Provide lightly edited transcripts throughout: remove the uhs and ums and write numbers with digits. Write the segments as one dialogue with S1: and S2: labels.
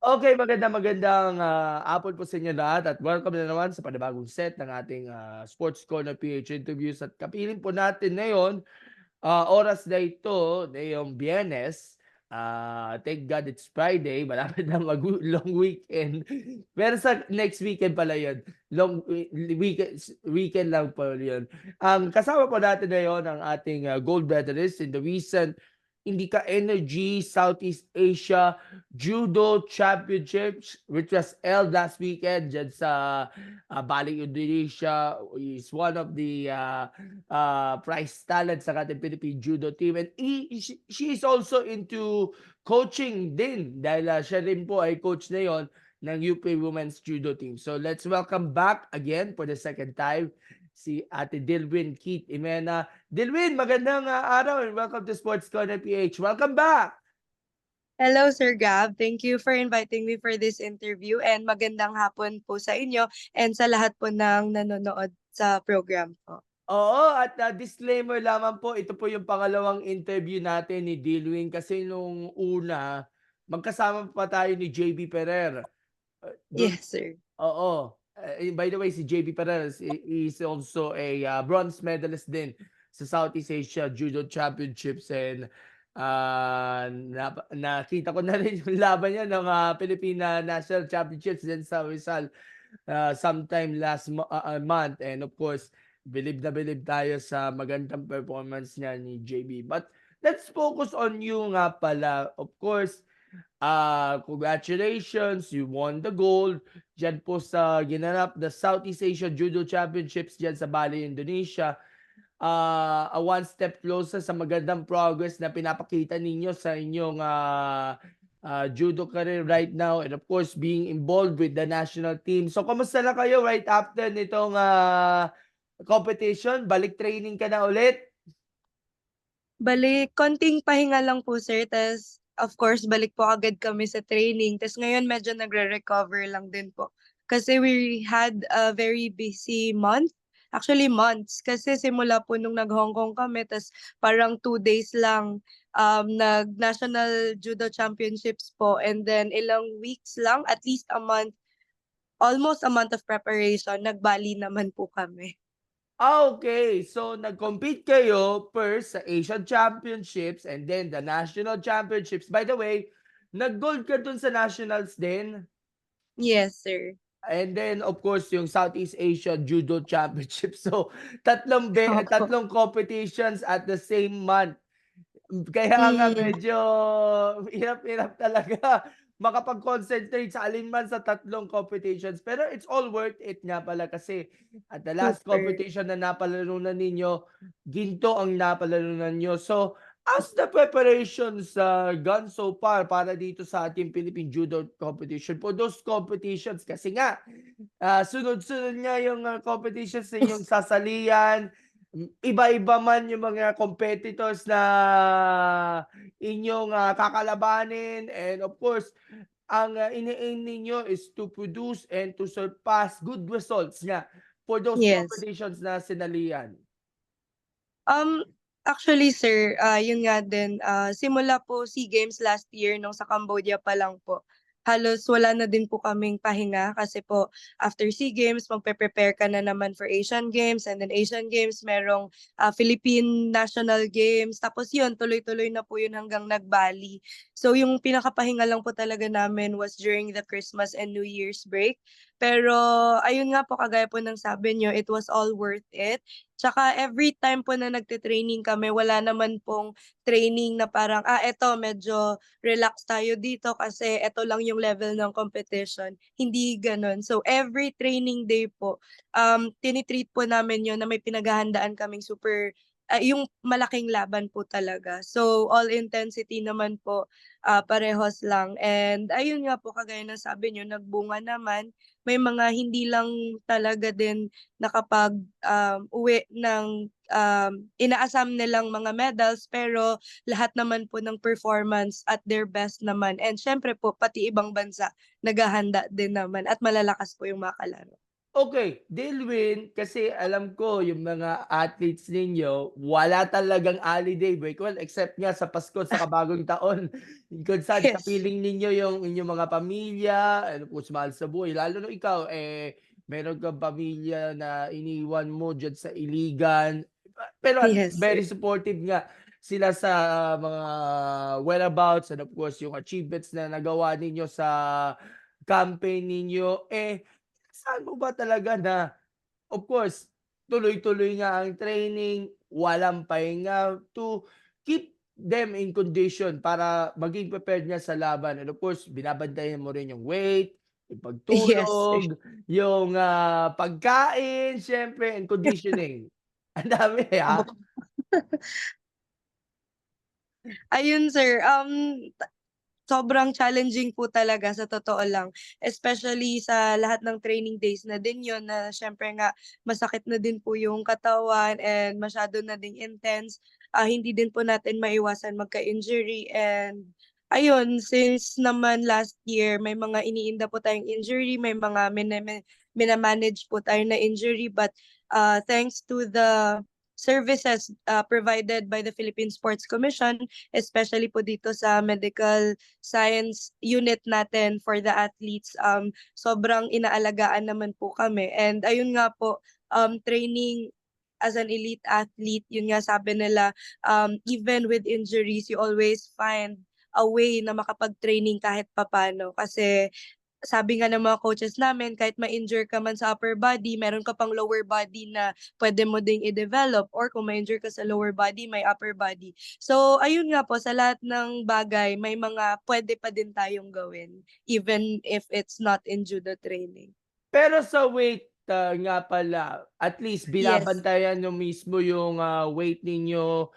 S1: Okay, magandang hapon po sa inyo lahat at welcome na naman sa panibagong set ng ating, Sports Corner PH interviews at kapiling po natin ngayon, oras na ito ngayong Biyernes, thank God it's Friday, malapit na long weekend. Pero sa next weekend pala yun, long weekend lang po yun. Ang kasama po natin ngayon ang ating, gold medalist in the recent Indica Energy Southeast Asia Judo Championships which was held last weekend diyan sa, Bali, Indonesia. Is one of the, prize talents sa ating Philippine judo team and she is also into coaching din dahil, siya rin po ay coach ngayon ng UP Women's Judo Team. So let's welcome back again for the second time si Ate Dilwyn Keith Imena. Dilwyn, magandang, araw and welcome to Sports Corner PH. Welcome back!
S2: Hello, Sir Gab. Thank you for inviting me for this interview and magandang hapon po sa inyo and sa lahat po ng nanonood sa program po.
S1: Oo, at, disclaimer lamang po, ito po yung pangalawang interview natin ni Dilwyn kasi nung una, magkasama pa tayo ni JB Ferrer. Dun
S2: Yes, sir.
S1: oo. By the way, si JB Ferrer is also a, bronze medalist din sa Southeast Asia Judo Championships and, nakita ko na rin yung laban niya ng, Philippine, National Championships din sa Rizal, sometime last month and of course bilib na bilib tayo sa magandang performance niya ni JB. But let's focus on you nga pala. Of course, congratulations, you won the gold diyan po sa ginanap the Southeast Asia Judo Championships diyan sa Bali, Indonesia. A one step closer sa magandang progress na pinapakita ninyo sa inyong, judo career right now and of course being involved with the national team. So kamusta na kayo right after nitong, competition? Balik training ka na ulit?
S2: Bale, konting pahinga lang po, sir. Tas, of course, balik po agad kami sa training. Tas ngayon medyo nagre-recover lang din po. Kasi we had a very busy month. Actually, months. Kasi simula po nung nag-Hong Kong kami, tas parang 2 days lang nag-National Judo Championships po. And then ilang weeks lang, at least a month, almost a month of preparation, nag-Bali naman po kami.
S1: Okay. So nag-compete kayo first sa Asian Championships and then the National Championships. By the way, nag-gold ka dun sa nationals din?
S2: Yes, sir.
S1: And then of course yung Southeast Asia Judo Championship. So
S2: Opo.
S1: tatlong competitions at the same month. Kaya nga
S2: Mm.
S1: medyo hirap-hirap talaga makapag-concentrate sa alinman sa tatlong competitions. Pero it's all worth it nga pala kasi at the last
S2: Super.
S1: competition na napalarunan ninyo, ginto ang napalarunan niyo. So, as the preparations, gone so far para dito sa ating Philippine Judo competition, for those competitions kasi nga, sunod-sunod nga yung, competitions na inyong sasalihan, iba-iba man yung mga competitors na inyong, kakalabanin and of course, ang, ini-aim ninyo is to produce and to surpass good results nga for those
S2: Yes.
S1: competitions na sinalihan.
S2: Um, Actually, sir, yun nga din, simula po SEA Games last year nung sa Cambodia pa lang po, halos wala na din po kaming pahinga kasi po after SEA Games magpe-prepare ka na naman for Asian Games and then Asian Games merong, Philippine National Games tapos yun tuloy-tuloy na po yun hanggang nag-Bali. So yung pinakapahinga lang po talaga namin was during the Christmas and New Year's break. Pero ayun nga po kagaya po ng sabi niyo, it was all worth it. Tsaka every time po na nagte-training kami wala naman pong training na parang, eto medyo relax tayo dito kasi eto lang yung level ng competition, hindi gano'n. So every training day po, tini-treat po namin yun na may pinaghahandaan kaming super yung malaking laban po talaga. So all intensity naman po, parehas lang and ayun nga po kagaya ng sabi niyo nagbunga naman. May mga hindi lang talaga din uwi ng, inaasam nilang mga medals pero lahat naman po ng performance at their best naman and siyempre po pati ibang bansa naghahanda din naman at malalakas po yung mga kalaro.
S1: Okay, Dilwin, kasi alam ko yung mga athletes ninyo wala talagang holiday break, well, except nga sa Pasko saka Bagong Taon kung saan
S2: Yes.
S1: kapiling ninyo yung inyong mga pamilya, ano po mahal sa buhay. Lalo na ikaw, meron kang pamilya na iniwan mo diyan sa Iligan, pero
S2: Yes, sir.
S1: very supportive nga sila sa mga whereabouts and of course yung achievements na nagawa ninyo sa campaign ninyo. Saan mo ba talaga na of course, tuloy-tuloy nga ang training, walang pahinga to keep them in condition para maging prepared nga sa laban and of course binabantayan mo rin yung weight, yung
S2: Yes, sir.
S1: pagtulog, yung, pagkain siyempre and conditioning. Ang dami,
S2: Opo. Ayun sir, sobrang challenging po talaga sa totoo lang, especially sa lahat ng training days na din yun na siyempre nga masakit na din po yung katawan and masyado na ding intense. Hindi din po natin maiwasan magka-injury and ayun, since naman last year may mga iniinda po tayong injury, may mga mina-manage po tayo na injury but, thanks to the services, provided by the Philippine Sports Commission, especially po dito sa medical science unit natin for the athletes, sobrang inaalagaan naman po kami. And ayun nga po, training as an elite athlete, yun nga sabi nila, even with injuries, you always find a way na makapag-training kahit papano. Kasi sabi nga ng mga coaches namin, kahit ma-injure ka man sa upper body, meron ka pang lower body na pwede mo ding i-develop or kung ma-injure ka sa lower body, may upper body. So, ayun nga po, sa lahat ng bagay, may mga pwede pa din tayong gawin, even if it's not in judo training.
S1: Pero sa weight, nga pala, at least
S2: Yes.
S1: binabantayan niyo mismo yung, weight ninyo,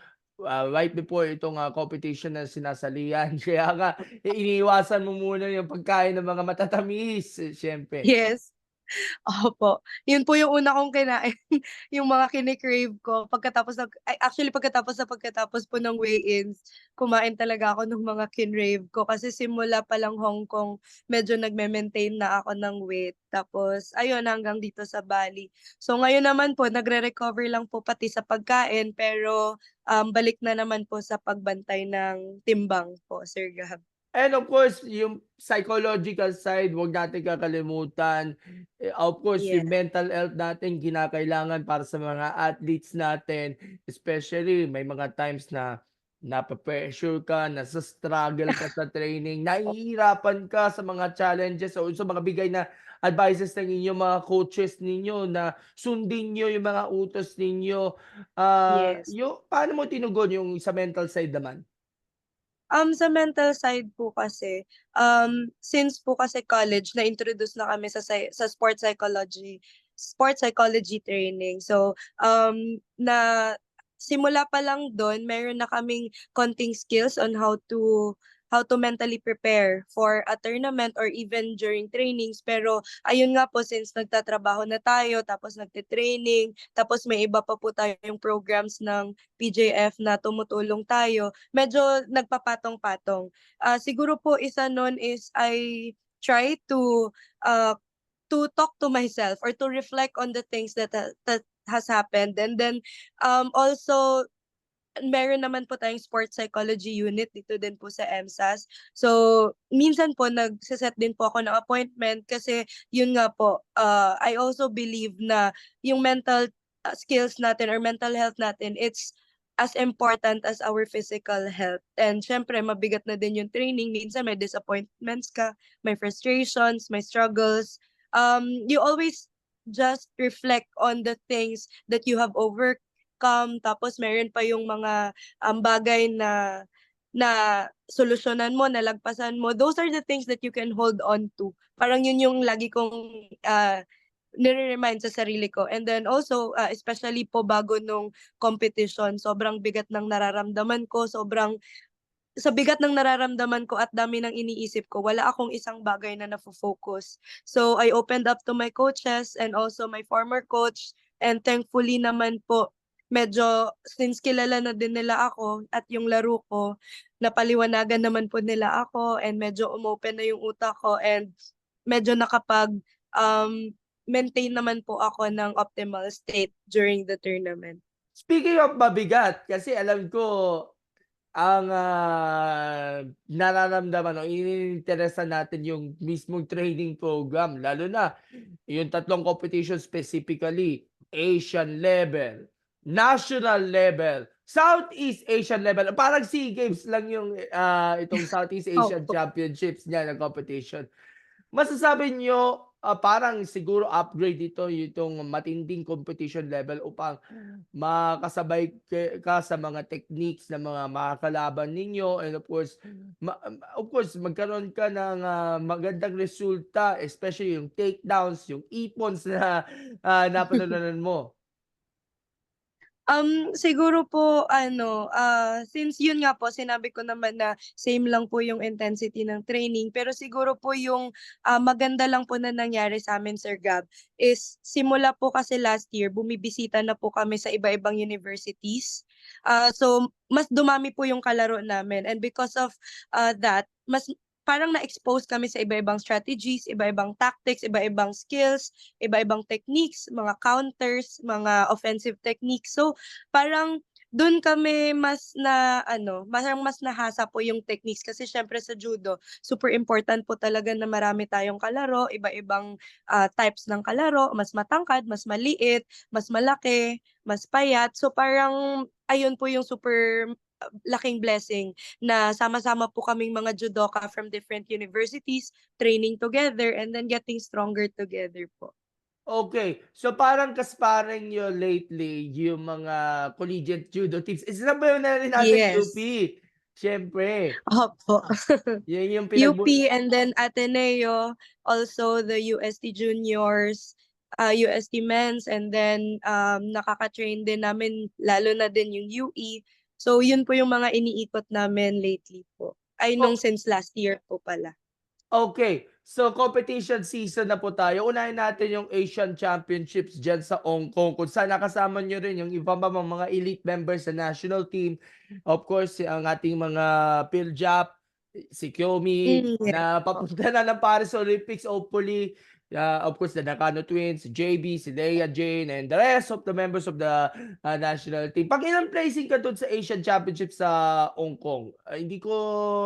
S1: right before itong, competition na sinasalihan. Kaya nga iniiwasan mo muna yung pagkain ng mga matatamis, siyempre.
S2: Yes. Opo, yun po yung una kong kinain, yung mga kini-crave ko pagkatapos po ng weigh-ins, kumain talaga ako ng mga kinrave ko kasi simula pa lang Hong Kong medyo nagme-maintain na ako ng weight tapos ayun hanggang dito sa Bali. So ngayon naman po nagre-recover lang po pati sa pagkain pero, balik na naman po sa pagbantay ng timbang po, Sir Gab.
S1: And of course, yung psychological side, wag natin kakalimutan. Of course,
S2: Yeah.
S1: yung mental health natin kinakailangan para sa mga athletes natin. Especially, may mga times na nape-pressure ka, nasa-struggle ka sa training, nahihirapan ka sa mga challenges o sa mga bigay na advices ng inyong mga coaches ninyo na sundin niyo yung mga utos ninyo.
S2: Yes.
S1: Yung paano mo tinugon yung sa mental side naman?
S2: Sa mental side po kasi, since po kasi college na-introduce na kami sa sports psychology training. So, na simula pa lang dun meron na kaming konting skills on how to mentally prepare for a tournament or even during trainings. Pero ayun nga po since nagtatrabaho na tayo tapos nagte-training, tapos may iba pa po tayong programs ng PJF na tumutulong tayo, medyo nagpapatong-patong. Siguro po isa nun is I try uh, to talk to myself or to reflect on the things that has happened and then, also meron naman po tayong sports psychology unit dito din po sa EMSAS. So, minsan po nagse-set din po ako ng appointment kasi yun nga po, I also believe na yung mental, skills natin or mental health natin, it's as important as our physical health. And siyempre mabigat na din yung training, minsan may disappointments ka, may frustrations, may struggles. You always just reflect on the things that you have tapos meron pa yung mga, bagay na na solusyonan mo, nalagpasan mo. Those are the things that you can hold on to. Parang yun yung lagi kong, nire-remind sa sarili ko. And then also, especially po bago nung competition, sobrang bigat ng nararamdaman ko, sa bigat ng nararamdaman ko at dami ng iniisip ko, wala akong isang bagay na nafo-focus. So, I opened up to my coaches and also my former coach and thankfully naman po, medyo since kilala na din nila ako at yung laro ko, napaliwanagan naman po nila ako and medyo umopen na yung utak ko and medyo um, maintain naman po ako ng optimal state during the tournament.
S1: Speaking of mabigat, kasi alam ko ang, nararamdaman o iniinteresan natin yung mismong training program lalo na yung tatlong competition specifically, Asian level, national level, Southeast Asian level, parang SEA Games lang yung, itong Southeast Asian
S2: Opo.
S1: Championships niya na competition. Masasabi niyo, parang siguro upgrade ito itong matinding competition level upang makasabay ka sa mga techniques ng mga makakalaban ninyo and of course magkaroon ka ng, magandang resulta especially yung takedowns, yung ippons na, napanalunan mo.
S2: Siguro po ano, since yun nga po sinabi ko naman na same lang po yung intensity ng training, pero siguro po yung, maganda lang po na nangyari sa'min, Sir Gab, is simula po kasi last year bumibisita na po kami sa iba-ibang universities. So mas dumami po yung kalaro namin and because of, that mas parang na-expose kami sa iba-ibang strategies, iba-ibang tactics, iba-ibang skills, iba-ibang techniques, mga counters, mga offensive techniques. So parang dun kami mas na ano, parang mas nahasa po yung techniques kasi siyempre sa judo super important po talaga na marami tayong kalaro, iba-ibang, types ng kalaro, mas matangkad, mas maliit, mas malaki, mas payat. So parang ayun po yung super, laking blessing na sama-sama po kaming mga judoka from different universities, training together and then getting stronger together po.
S1: Okay, so parang ka-sparring niyo lately yung mga collegiate judo teams, isa ba yun na rin natin
S2: Yes.
S1: UP, siyempre.
S2: Opo.
S1: Yun yung
S2: UP and then Ateneo, also the UST Juniors, UST Men's and then, nakaka-train din namin lalo na din yung UE. So yun po yung mga iniikot namin lately po. Ay nung
S1: o
S2: since last year po pala.
S1: Okay, so competition season na po tayo. Unahin natin yung Asian Championships diyan sa Hong Kong kung saan nakasama niyo rin yung iba pa mga elite members sa national team. Of course, ang ating mga PhilJap, si Kyomi
S2: Yes
S1: na
S2: po.
S1: papunta na ng Paris Olympics hopefully. Of course, the Nakano Twins, si JB, si Leia Jane, and the rest of the members of the national team. Pang-ilang placing ka dun sa Asian Championships sa Hong Kong? Hindi ko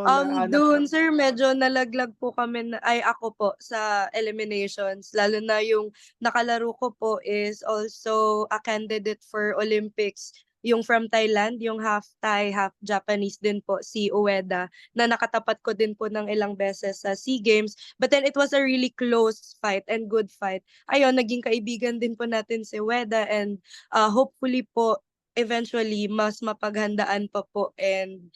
S1: nahanap.
S2: Dun sir medyo nalaglag po kami na ay ako po sa eliminations lalo na yung nakalaro ko po is also a candidate for Olympics, yung from Thailand, yung half Thai, half Japanese din po si Ueda na nakatapat ko din po ng ilang beses sa SEA Games. But then it was a really close fight and good fight. Ayun, naging kaibigan din po natin si Ueda and, hopefully po eventually mas mapaghandaan pa po and,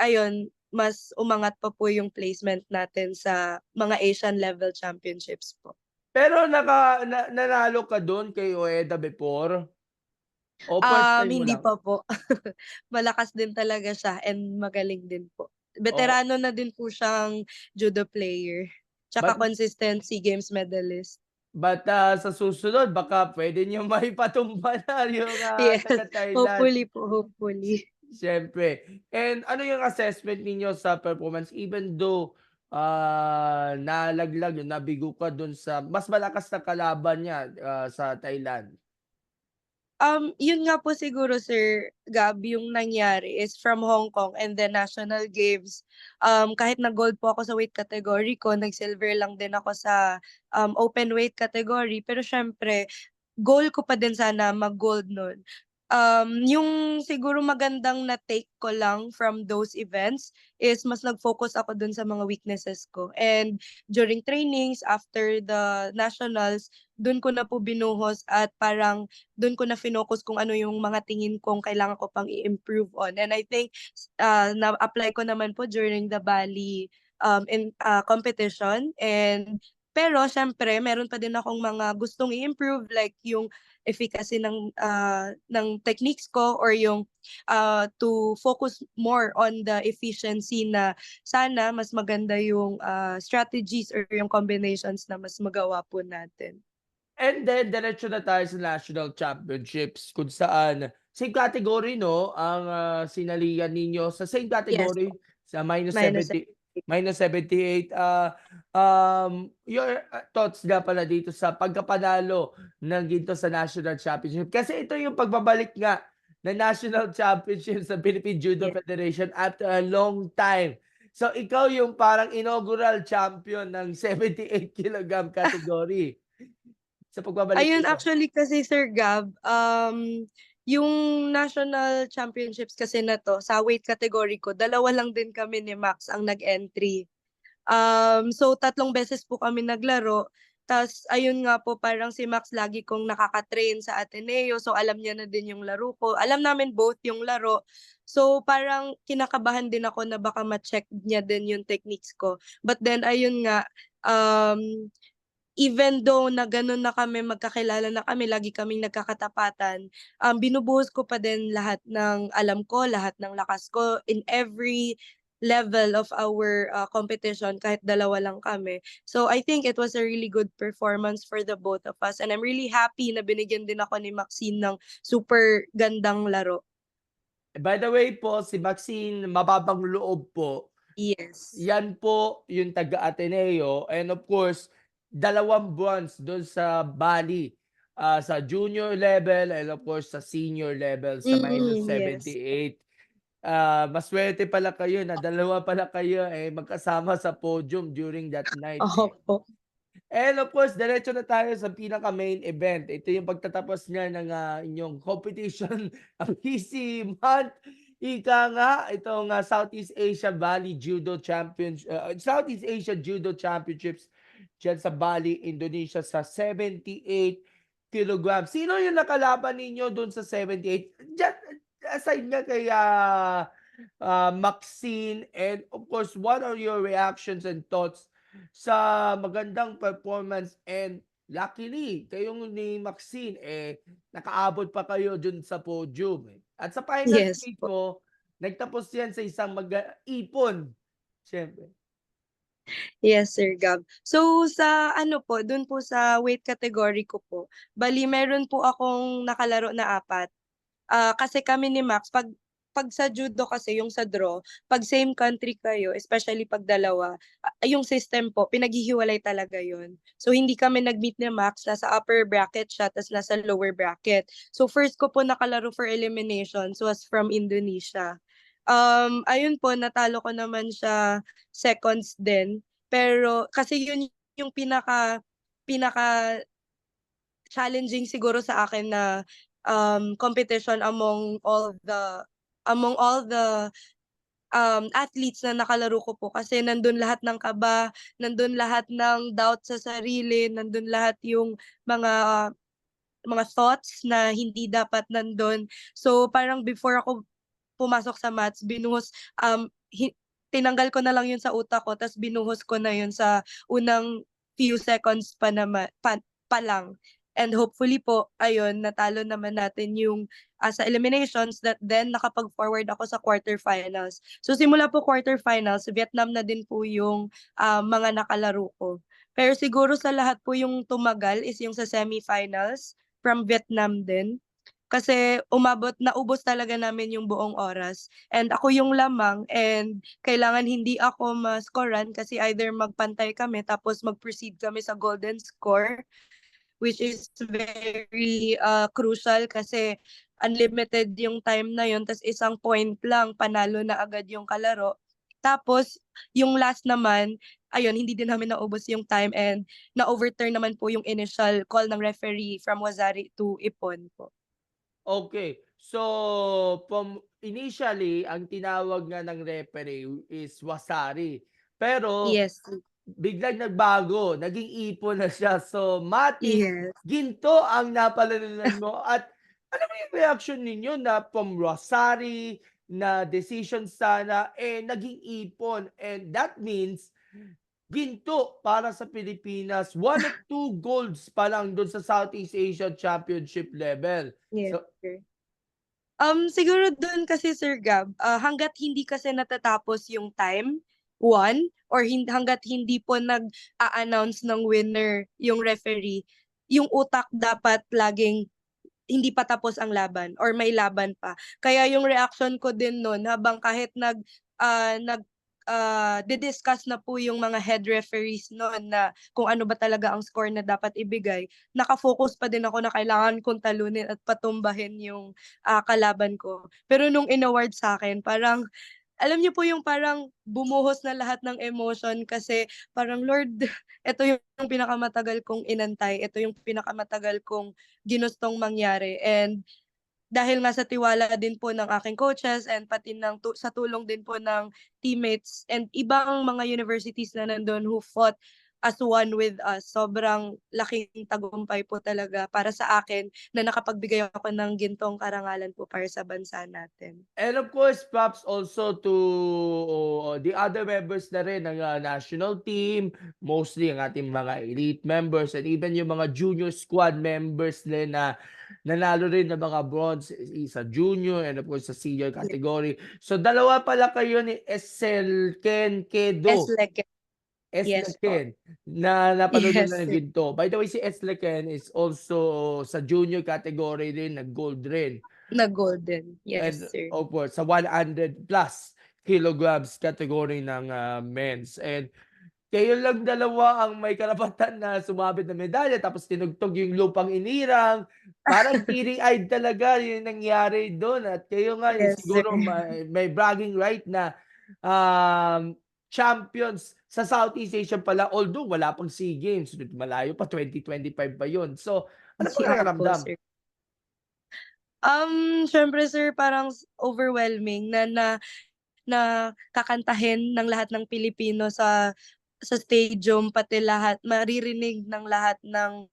S2: ayun mas umangat pa po yung placement natin sa mga Asian level championships po.
S1: Pero nanalo ka dun kay Ueda before? O first time mo
S2: Hindi
S1: lang?
S2: pa po. Malakas din talaga siya and magaling din po.
S1: Oo,
S2: Veterano na din po siyang judo player, tsaka
S1: but
S2: consistent SEA Games medalist.
S1: sa susunod baka puwede niyong maipatumba na yung,
S2: Yes,
S1: taga-Thailand,
S2: hopefully po, hopefully.
S1: siyempre. And ano yung assessment ninyo sa performance even though, nalaglag nabigo ka dun sa mas malakas na kalaban niya, sa Thailand?
S2: Yun nga po siguro Sir Gab yung nangyari is from Hong Kong and then national games, kahit nag-gold po ako sa weight category ko, nag-silver lang din ako sa, open weight category pero siyempre goal ko pa din sana mag-gold nun. Yung siguro magandang na-take ko lang from those events is mas nag-focus ako dun sa mga weaknesses ko and during trainings after the nationals, dun ko na po binuhos at parang dun ko na finocus kung ano yung mga tingin kong kailangan ko pang i-improve on and I think, na-apply ko naman po during the Bali, competition and pero siyempre meron pa din akong mga gustong i-improve like yung efficacy ng techniques ko or yung, to focus more on the efficiency na sana mas maganda yung, strategies or yung combinations na mas magawa po natin.
S1: And then diretso na tayo sa national championships kung saan same category 'no, ang, sinaligan ninyo sa same
S2: Yes
S1: category
S2: po,
S1: sa minus
S2: minus
S1: 70 -78. Your thoughts nga pala dito sa pagkapanalo ng ginto sa national championship. Kasi ito yung pagbabalik nga ng national championship sa Philippine Judo
S2: Yes.
S1: Federation after a long time. So ikaw yung parang inaugural champion ng 78 kilogram category sa pagbabalik
S2: Ayun,
S1: nito.
S2: actually kasi Sir Gab, yung national championships kasi na 'to, sa weight category ko, dalawa lang din kami ni Max ang nag-entry. So 3 beses po kami naglaro, ta's ayun nga po parang si Max lagi kong nakaka-train sa Ateneo, so alam niya na din yung laro ko. Alam namin both yung laro. So parang kinakabahan din ako na baka ma-check niya din yung techniques ko. But then ayun nga, even though na gano'n na kami, magkakilala na kami, lagi kaming nagkakatapatan, binubuhos ko pa din lahat ng alam ko, lahat ng lakas ko in every level of our, competition kahit dalawa lang kami. So, I think it was a really good performance for the both of us and I'm really happy na binigyan din ako ni Maxine ng super gandang laro.
S1: By the way po, si Maxine mababang loob po.
S2: Yes.
S1: Yan po yung taga-Ateneo and of course, 2 bronze dun sa Bali, sa junior level and of course sa senior level sa
S2: Yes.
S1: -78. Masuwerte pala kayo na dalawa pala kayo, eh, magkasama sa podium during that night, eh.
S2: Opo.
S1: And of course, diretso na tayo sa pinaka-main event. Ito yung pagtatapos nga ng, inyong competition, ang busy month. Ika nga, itong, Southeast Asia Valley Southeast Asia Judo Championships diyan sa Bali, Indonesia sa 78 kilograms. Sino yung nakalaban ninyo dun sa 78? Diyan, aside nga kay, Maxine and of course, what are your reactions and thoughts sa magandang performance and luckily kayong ni Maxine, eh, nakaabot pa kayo dun sa podium, eh. At sa final
S2: Yes
S1: stage
S2: po.
S1: mo, nagtapos yan sa isang ipon, siyempre.
S2: Yes, Sir Gab. So sa ano po, dun po sa weight category ko po, bali meron po akong nakalaro na 4. Kasi kami ni Max 'pag sa judo kasi yung sa draw, 'pag same country kayo, especially 'pag dalawa, yung system po pinaghihiwalay talaga yun. So hindi kami nag-meet ni Max, nasa upper bracket siya ta's nasa lower bracket. So first ko po nakalaro for eliminations was from Indonesia. Ayun po natalo ko naman siya seconds din. Pero kasi yun yung pinaka challenging siguro sa akin na, competition among all the athletes na nakalaro ko po kasi nandun lahat ng kaba, nandun lahat ng doubt sa sarili, nandun lahat yung mga thoughts na hindi dapat nandun. So, parang before ako pumasok sa maths tinanggal ko na lang yun sa utak ko ta's binuhos ko na yun sa unang few seconds pa lang. And hopefully po, ayun, natalo naman natin yung, sa eliminations that then nakapag-forward ako sa quarterfinals. So simula po quarterfinals, Vietnam na din po yung, mga nakalaro ko. Pero siguro sa lahat po yung tumagal is yung sa semifinals from Vietnam din. Kasi naubos talaga namin yung buong oras and ako yung lamang and kailangan hindi ako ma-scoran kasi either magpantay kami tapos mag-proceed kami sa golden score, which is very, crucial kasi unlimited yung time na yun ta's 1 point lang panalo na agad yung kalaro. Tapos yung last naman, ayun hindi din namin naubos yung time and na-overturn naman po yung initial call ng referee from Wasari to Ipon po.
S1: Okay. So, from initially, ang tinawag nga ng referee is Wasari. Pero
S2: Yes,
S1: biglang nagbago, naging ipon na siya. So, matik,
S2: yes.
S1: ginto ang napalalunan mo at ano ba yung reaction ninyo na from Rosari na decision sana, eh, naging ipon and that means ginto para sa Pilipinas. 1 of 2 golds pa lang dun sa Southeast Asia Championship level.
S2: Yes,
S1: So,
S2: sir. Siguro dun kasi Sir Gab, hangga't hindi kasi natatapos yung time, one, or hangga't hindi po nag-a-announce ng winner yung referee, yung utak dapat laging hindi pa tapos ang laban or may laban pa. Kaya yung reaction ko din nun habang kahit didiscuss na po yung mga head referees noon na kung ano ba talaga ang score na dapat ibigay, naka-focus pa din ako na kailangan kong talunin at patumbahin yung kalaban ko. Pero nung in-award sa'kin parang alam niyo po yung parang bumuhos na lahat ng emotion kasi parang, "Lord, eto yung pinakamatagal kong inantay, eto yung pinakamatagal kong ginustong mangyari." And dahil nga sa tiwala din po ng aking coaches and pati sa tulong din po ng teammates and ibang mga universities na nandun who fought as one with us, sobrang laking tagumpay po talaga para sa akin na nakapagbigay ako ng gintong karangalan po para sa bansa natin.
S1: And of course, props also to the other members na rin ng national team, mostly ang ating mga elite members and even yung mga junior squad members din na nanalo rin ng mga bronze sa junior and of course sa senior
S2: Yes,
S1: category. So dalawa pala kayo ni Esel Ken Kedo.
S2: Eslek, yes po.
S1: Esleken na napanood ko
S2: Yes,
S1: na ng
S2: sir.
S1: ginto. By the way, si Esleken is also sa junior category rin, nag-gold rin.
S2: Na golden, yes
S1: And
S2: sir.
S1: opo, sa 100 plus kilograms category ng men's. And kayo lang dalawa ang may karapatan na sumabit ng medalya tapos tinugtog yung lupang inirang. Parang teary-eyed talaga yung nangyari do'n at kayo nga yung
S2: Yes sir.
S1: siguro may bragging right na, um, champions sa Southeast Asia pala although wala pang SEA Games, malayo pa 2025 pa yun. So, ano
S2: Yeah po
S1: pakiramdam?
S2: sir. Siyempre sir parang overwhelming na kakantahin ng lahat ng Pilipino sa stadium, pati lahat maririnig ng lahat ng,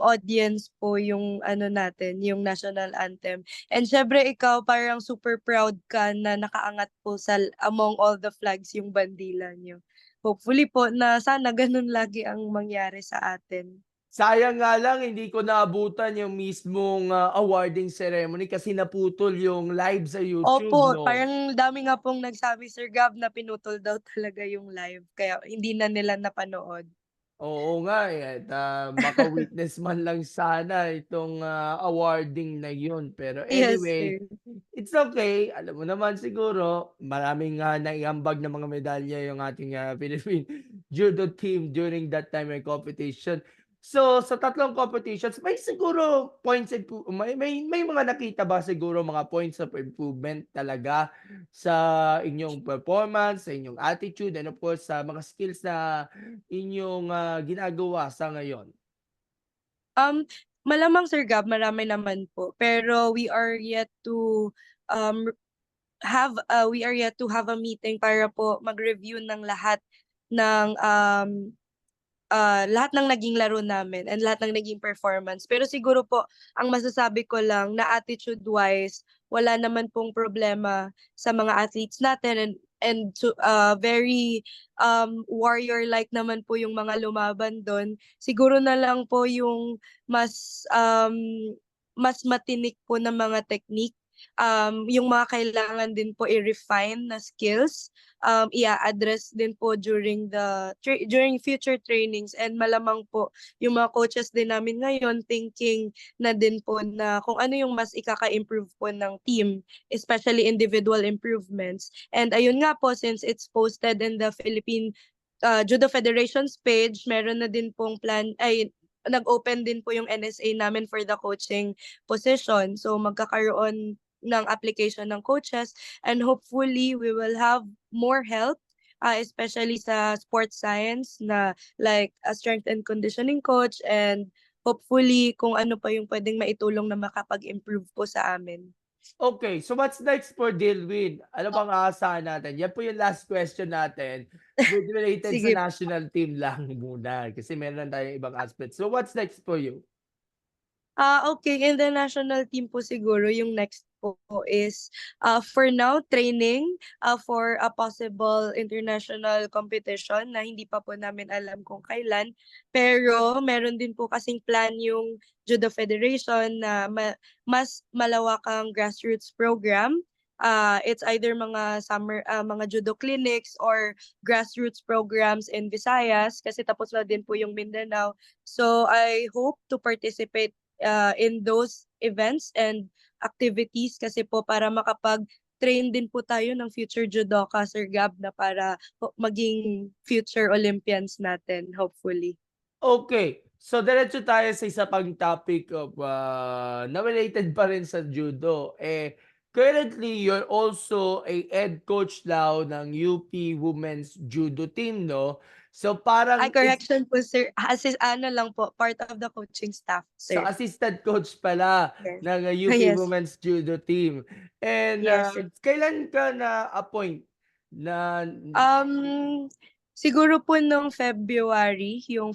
S2: audience po yung ano natin, yung national anthem. And siyempre ikaw parang super proud ka na nakaangat po among all the flags yung bandila niyo. Hopefully po na sana ganun lagi ang mangyari sa atin.
S1: Sayang nga lang hindi ko naabutan yung mismong, awarding ceremony kasi naputol yung live sa YouTube
S2: Opo,
S1: 'no?
S2: parang dami nga pong nagsabi, Sir Gab, na pinutol daw talaga yung live kaya hindi na nila napanood.
S1: Oo nga, eh, at, maka-witness man lang sana itong, awarding na yun. Pero
S2: Yes,
S1: anyway,
S2: sir.
S1: it's okay. Alam mo naman siguro maraming, naiambag na mga medalya yung ating, Philippine judo team during that time may competition. So, sa tatlong competitions may siguro may mga nakita ba siguro mga points of improvement talaga sa inyong performance, sa inyong attitude, and of course sa mga skills na inyong, ginagawa sa ngayon?
S2: Um, Malamang Sir Gab, marami naman po. Pero um, we are yet to have a meeting para po mag-review ng lahat ng naging laro namin and lahat ng naging performance. Pero siguro po, ang masasabi ko lang na attitude-wise, wala naman pong problema sa mga athletes natin and very warrior-like naman po yung mga lumaban do'n. Siguro na lang po yung mas matinik po na mga technique, yung mga kailangan din po i-refine na skills i-a-address din po during future trainings and malamang po yung mga coaches din namin ngayon thinking na din po na kung ano yung mas ikaka-improve po ng team, especially individual improvements. And ayun nga po, since it's posted in the Philippine Judo Federation's page, meron na din pong nag-open din po yung NSA namin for the coaching position. So magkakaroon ng application ng coaches and hopefully we will have more help, especially sa sports science na like a strength and conditioning coach and hopefully kung ano pa yung pwedeng maitulong na makapag-improve po sa amin.
S1: Okay, so what's next for Dilwyn? Ano bang aasahan natin? Yan po yung last question natin with related sa
S2: Sige.
S1: national team lang muna kasi meron tayong ibang aspects. So what's next for you?
S2: Okay, in the national team po siguro yung next po is, for now training, for a possible international competition na hindi pa po namin alam kung kailan. Pero meron din po kasing plan yung Judo Federation na mas malawakang grassroots program. It's either mga judo clinics or grassroots programs in Visayas kasi tapos na din po yung Mindanao. So I hope to participate in those events and activities kasi po para train din po tayo ng future judoka, Sir Gab, na para maging future Olympians natin, hopefully.
S1: Okay. So, diretso tayo sa isa pang topic of, na related pa rin sa judo. Currently, you're also a head coach now ng UP Women's Judo Team, no? So,
S2: Ay,
S1: parang it's
S2: correction po, sir. Ano lang po, part of the coaching staff,
S1: so
S2: sir.
S1: assistant coach pala
S2: Yes.
S1: ng UP
S2: Yes.
S1: Women's Judo Team. And,
S2: Yes, sir.
S1: kailan ka na-appoint na
S2: Siguro po nung February yung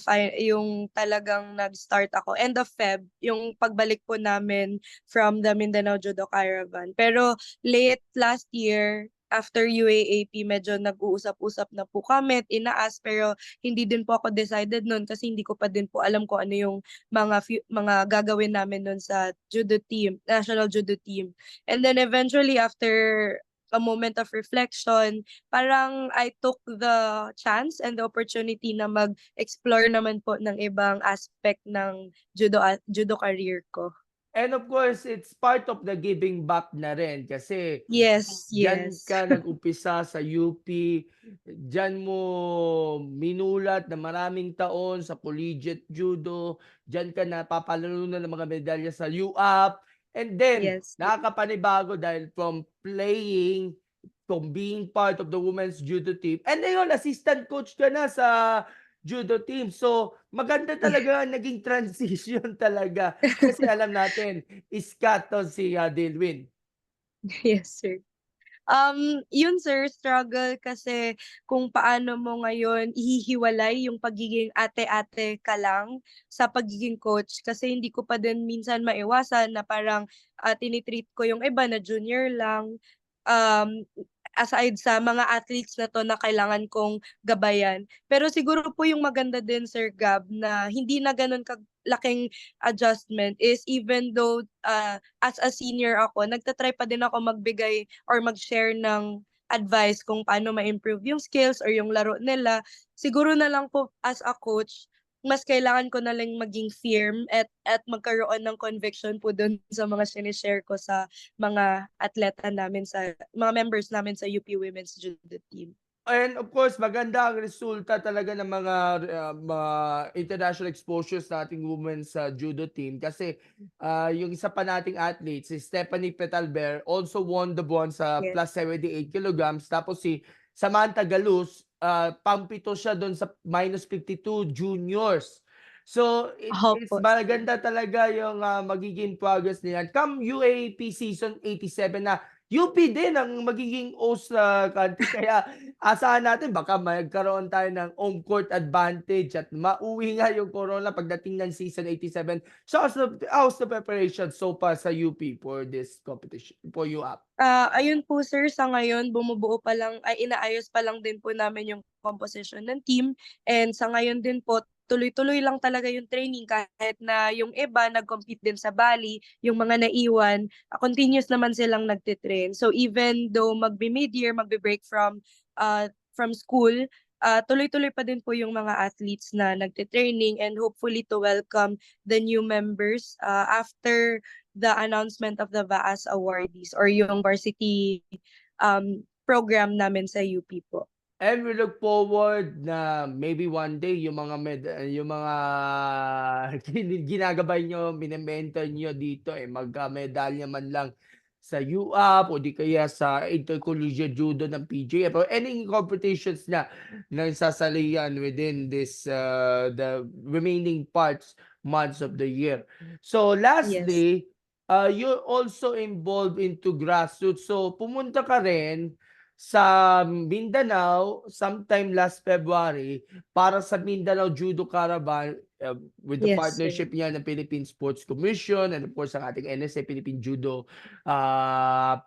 S2: talagang nag-start ako. End of Feb, yung pagbalik po namin from the Mindanao Judo Caravan. Pero late last year, after UAAP, medyo nag-uusap-usap na po kami at inaas, pero hindi din po ako decided nun kasi hindi ko pa din po alam kung ano yung mga gagawin namin nun sa judo team, national judo team. And then eventually, after a moment of reflection, parang I took the chance and the opportunity na mag-explore naman po ng ibang aspect ng judo career ko.
S1: and of course, it's part of the giving back na rin kasi
S2: Yes,
S1: diyan
S2: yes.
S1: ka nag-umpisa sa UP, diyan mo minulat na maraming taon sa collegiate judo, diyan ka napapanalunan ng mga medalya sa UAP, and then
S2: Yes.
S1: nakakapanibago dahil from being part of the women's judo team, and ngayon assistant coach ka na sa judo team. So, maganda talaga ang naging transition talaga kasi alam natin iskat 'to si, Delwin.
S2: Yes, sir. Yun sir, struggle kasi kung paano mo ngayon ihihiwalay yung pagiging ate-ate ka lang sa pagiging coach kasi hindi ko pa din minsan maiwasan na parang tinitreat ko yung iba na junior lang. Um, Aside sa mga athletes na 'to na kailangan kong gabayan. Pero siguro po yung maganda din, Sir Gab, na hindi na gano'n laking adjustment is even though, as a senior ako, nagta-try pa din ako magbigay or mag-share ng advice kung paano ma-improve yung skills or yung laro nila. Siguro na lang po as a coach, mas kailangan ko na lang maging firm at magkaroon ng conviction po dun sa mga shine-share ko sa mga atleta namin mga members namin sa UP Women's Judo Team.
S1: And of course, maganda ang resulta talaga ng mga international exposures sa ating women's judo team kasi yung isa pa nating athlete, si Stephanie Petalber, also won the bronze sa
S2: Yes.
S1: plus 78 kilograms. Tapos si Samantha Galus, pang-pito siya doon sa minus 52 juniors. So, it's
S2: Opo, sir.
S1: maganda talaga yung magiging progress nila. Come UAP season 87 na UP din ang magiging host sa country kaya asahan natin baka magkaroon tayo ng home court advantage at mauwi nga yung corona pagdating ng season 87. So how's the preparation so far sa UP for this competition, for UAP?
S2: Ayun po sir, sa ngayon bumubuo pa lang ay inaayos pa lang din po namin yung composition ng team and sa ngayon din po tuloy-tuloy lang talaga yung training kahit na yung iba nag-compete din sa Bali, yung mga naiwan, continuous naman silang nagte-train. So even though mid-year, magbe-break from school, tuloy-tuloy pa din po yung mga athletes na nagte-training and hopefully to welcome the new members after the announcement of the VAAS awardees or yung varsity program namin sa UP po.
S1: And we look forward na maybe one day yung mga ginagabay niyo, mine-mentor niyo dito, magka-medalya man lang sa UAP o di kaya sa Intercollegiate Judo ng PJF or any competitions na sasalihan within this, the remaining months of the year. So
S2: Yes.
S1: lastly, you're also involved into grassroots. So pumunta ka rin sa Mindanao sometime last February para sa Mindanao Judo Caravan, with the
S2: Yes, sir.
S1: partnership niya ng Philippine Sports Commission and of course ang ating NSA, Philippine Judo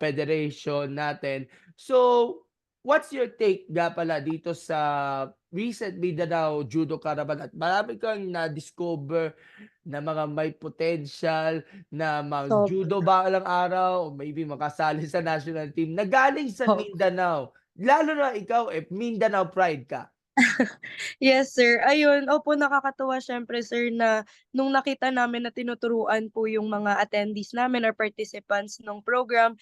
S1: Federation natin. So, what's your take nga pala dito sa recent Mindanao Judo Caravan at marami kang na-discover na mga may potential na
S2: Sobra.
S1: mag-judo balang araw o maybe makasali sa national team na galing sa
S2: Opo.
S1: Mindanao. Lalo na ikaw, Mindanao pride ka.
S2: Yes, sir. Ayun, opo, nakakatuwa siyempre, sir, na nung nakita namin na tinuturuan po yung mga attendees namin or participants ng program,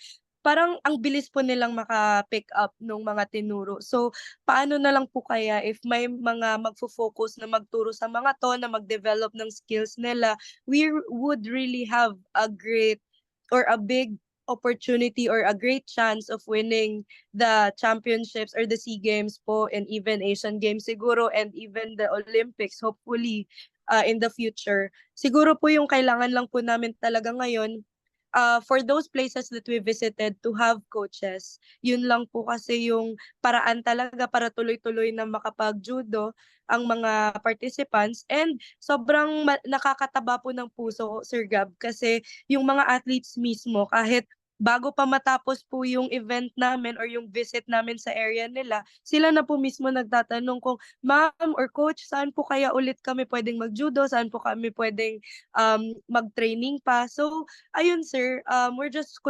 S2: parang ang bilis po nilang maka-pick up nung mga tinuro. So, paano na lang po kaya if may mga magfo-focus na magturo sa mga 'to, na mag-develop ng skills nila, we would really have a great or a big opportunity or a great chance of winning the championships or the SEA Games po and even Asian Games siguro and even the Olympics hopefully, in the future. Siguro po yung kailangan lang po namin talaga ngayon, for those places that we visited to have coaches. Yun lang po kasi yung paraan talaga para tuloy-tuloy na makapag-judo ang mga participants and sobrang nakakataba po ng puso, Sir Gab, kasi yung mga athletes mismo kahit bago pa matapos po yung event namin or yung visit namin sa area nila, sila na po mismo nagtatanong kung, "Ma'am or coach, saan po kaya ulit kami puwedeng mag-judo? Saan po kami puwedeng, mag-training pa?" So ayun sir, we're just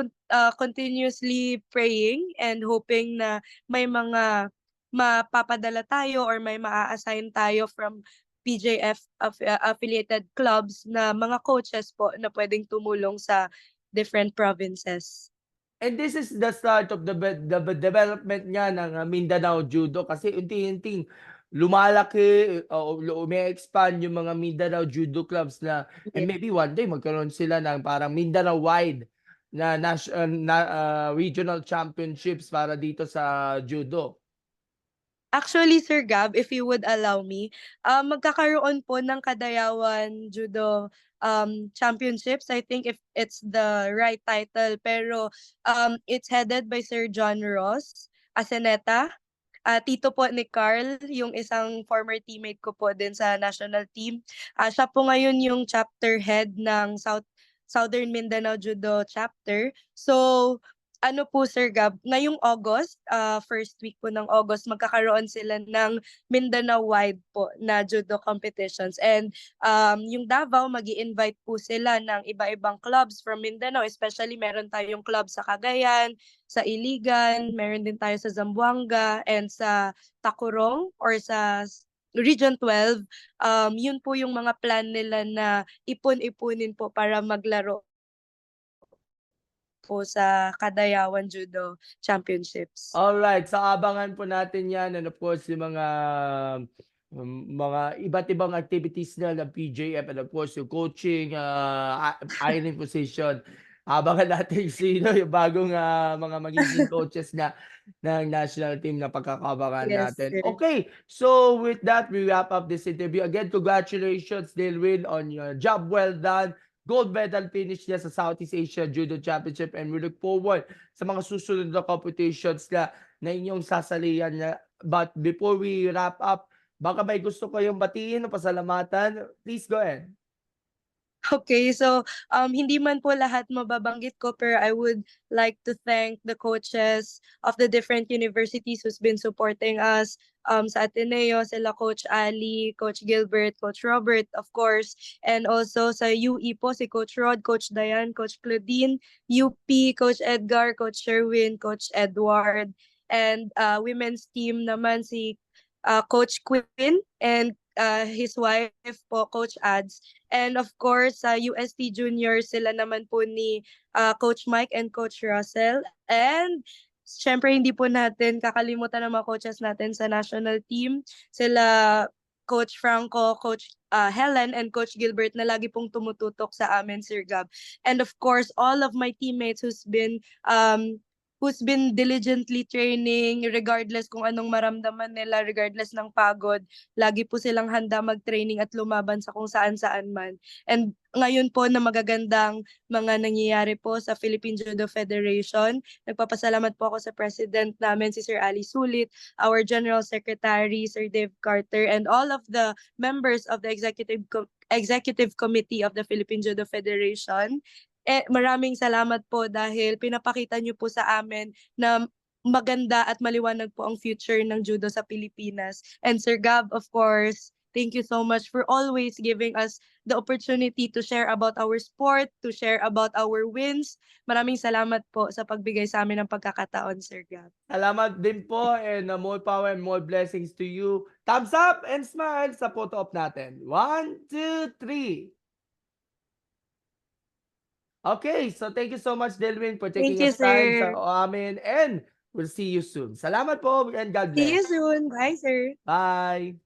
S2: continuously praying and hoping na may mga mapapadala tayo or may maa-assign tayo from PJF affiliated clubs na mga coaches po na puwedeng tumulong sa different provinces.
S1: And this is the start of development nga ng, Mindanao Judo kasi unti-unting lumalaki o ume-expand yung mga Mindanao Judo clubs na and
S2: Yes.
S1: maybe one day magkaroon sila ng parang Mindanao-wide na regional championships para dito sa judo.
S2: Actually, Sir Gab, if you would allow me, magkakaroon po ng Kadayawan Judo Championships. I think if it's the right title, pero it's headed by Sir John Ross Aseneta. Tito po ni Carl, yung isang former teammate ko po din sa national team. Siya po ngayon yung chapter head ng Southern Mindanao Judo Chapter. So, ano po Sir Gab, ngayong August, first week po ng August, magkakaroon sila ng Mindanao-wide po na judo competitions. And yung Davao, magi-invite po sila ng iba-ibang clubs from Mindanao, especially meron tayong club sa Cagayan, sa Iligan, meron din tayo sa Zamboanga and sa Tacurong or sa Region 12. Yun po yung mga plan nila na ipon-ipunin po para maglaro po sa Kadayawan Judo Championships.
S1: Alright, so abangan po natin 'yan and of course yung mga iba't ibang activities na ng PJF and of course yung coaching, iron position. Abangan natin sino yung bagong, mga magiging coaches na ng national team na pagkakaabangan
S2: Yes,
S1: natin.
S2: sir.
S1: Okay, so with that, we wrap up this interview. Again, congratulations, Dilwin, on your job well done. Gold medal finish niya sa Southeast Asia Judo Championship and we look forward sa mga susunod na competitions na inyong sasalihan niya. But before we wrap up, baka may gusto kayong batiin o pasalamatan, please go ahead.
S2: Okay, so hindi man po lahat mababanggit ko pero I would like to thank the coaches of the different universities who's been supporting us. Sa Ateneo, sila Coach Ali, Coach Gilbert, Coach Robert, of course, and also sa UE po si Coach Rod, Coach Dayan, Coach Claudine, UP, Coach Edgar, Coach Sherwin, Coach Edward, and women's team naman si Coach Quinn and his wife po, Coach Ads. And of course, sa UST Junior, sila naman po ni Coach Mike and Coach Russell. And syempre, hindi po natin kakalimutan ng mga coaches natin sa national team. Sila Coach Franco, Coach Helen, and Coach Gilbert na lagi pong tumututok sa amin, Sir Gab. And of course, all of my teammates who's been diligently training regardless kung anong maramdaman nila, regardless ng pagod. Lagi po silang handa mag-training at lumaban sa kung saan-saan man. And ngayon po na magagandang mga nangyayari po sa Philippine Judo Federation. Nagpapasalamat po ako sa president namin, si Sir Ali Sulit, our General Secretary, Sir Dave Carter, and all of the members of the Executive Committee of the Philippine Judo Federation. Maraming salamat po dahil pinapakita niyo po sa amin na maganda at maliwanag po ang future ng judo sa Pilipinas. And Sir Gab, of course, thank you so much for always giving us the opportunity to share about our sport, to share about our wins. Maraming salamat po sa pagbigay sa amin ng pagkakataon, Sir Gab.
S1: Salamat din po and more power and more blessings to you. Thumbs up and smile sa photo op natin. 1, 2, 3. Okay, so thank you so much, Delwin, for
S2: Thank
S1: taking
S2: you,
S1: us time sa
S2: sir.
S1: amin, and we'll see you soon. Salamat po and God
S2: See
S1: bless.
S2: you soon. Bye, sir.
S1: Bye.